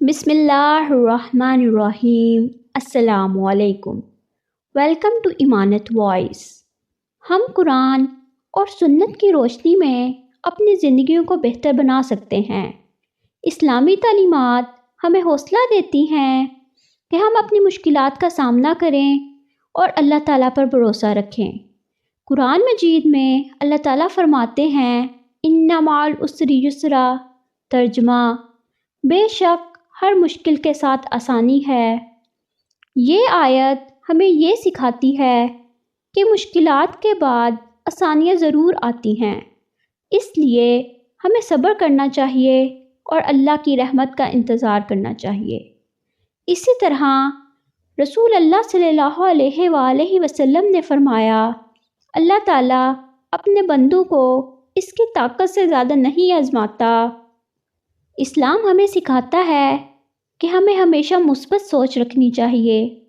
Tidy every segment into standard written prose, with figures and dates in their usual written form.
بسم اللہ الرحمن الرحیم۔ السلام علیکم۔ Welcome to Amanat voice. ہم قرآن اور سنت کی روشنی میں اپنی زندگیوں کو بہتر بنا سکتے ہیں۔ اسلامی تعلیمات ہمیں حوصلہ دیتی ہیں کہ ہم اپنی مشکلات کا سامنا کریں اور اللہ تعالیٰ پر بھروسہ رکھیں۔ قرآن مجید میں اللہ تعالیٰ فرماتے ہیں اِنَّ مَعَ الْعُسْرِ یُسْرًا، ترجمہ بے شک ہر مشکل کے ساتھ آسانی ہے۔ یہ آیت ہمیں یہ سکھاتی ہے کہ مشکلات کے بعد آسانیاں ضرور آتی ہیں، اس لیے ہمیں صبر کرنا چاہیے اور اللہ کی رحمت کا انتظار کرنا چاہیے۔ اسی طرح رسول اللہ صلی اللہ علیہ وآلہ وسلم نے فرمایا، اللہ تعالیٰ اپنے بندوں کو اس کی طاقت سے زیادہ نہیں آزماتا۔ اسلام ہمیں سکھاتا ہے کہ ہمیں ہمیشہ مثبت سوچ رکھنی چاہیے۔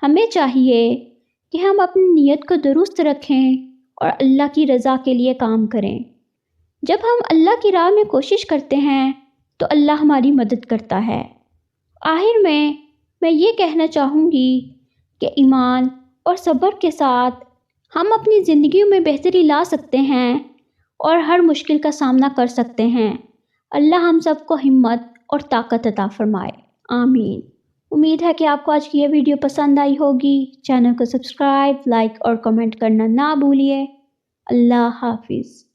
ہمیں چاہیے کہ ہم اپنی نیت کو درست رکھیں اور اللہ کی رضا کے لیے کام کریں۔ جب ہم اللہ کی راہ میں کوشش کرتے ہیں تو اللہ ہماری مدد کرتا ہے۔ آخر میں یہ کہنا چاہوں گی کہ ایمان اور صبر کے ساتھ ہم اپنی زندگیوں میں بہتری لا سکتے ہیں اور ہر مشکل کا سامنا کر سکتے ہیں۔ اللہ ہم سب کو ہمت اور طاقت عطا فرمائے، آمین۔ امید ہے کہ آپ کو آج کی یہ ویڈیو پسند آئی ہوگی۔ چینل کو سبسکرائب، لائک اور کمنٹ کرنا نہ بھولیے۔ اللہ حافظ۔